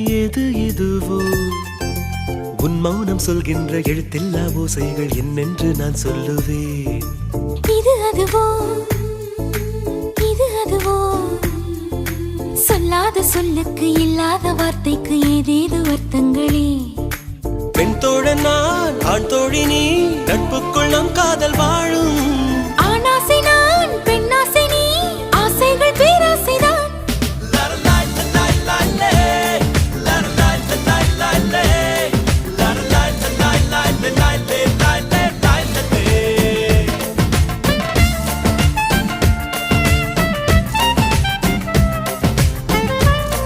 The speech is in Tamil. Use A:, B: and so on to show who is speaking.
A: எது இதுவோ உன் மௌனம் சொல்கின்ற எழுத்தில்லா ஓசைகள் என்னென்று நான் சொல்லுவேன்.
B: இது அதுவோ இது அதுவோ சொல்லாத சொல்லுக்கு இல்லாத வார்த்தைக்கு ஏதேது அர்த்தங்களே.
A: பெண் தோழன் நான், ஆண் தோழி நீ, நட்புக்குள் நம் காதல் வாழும்.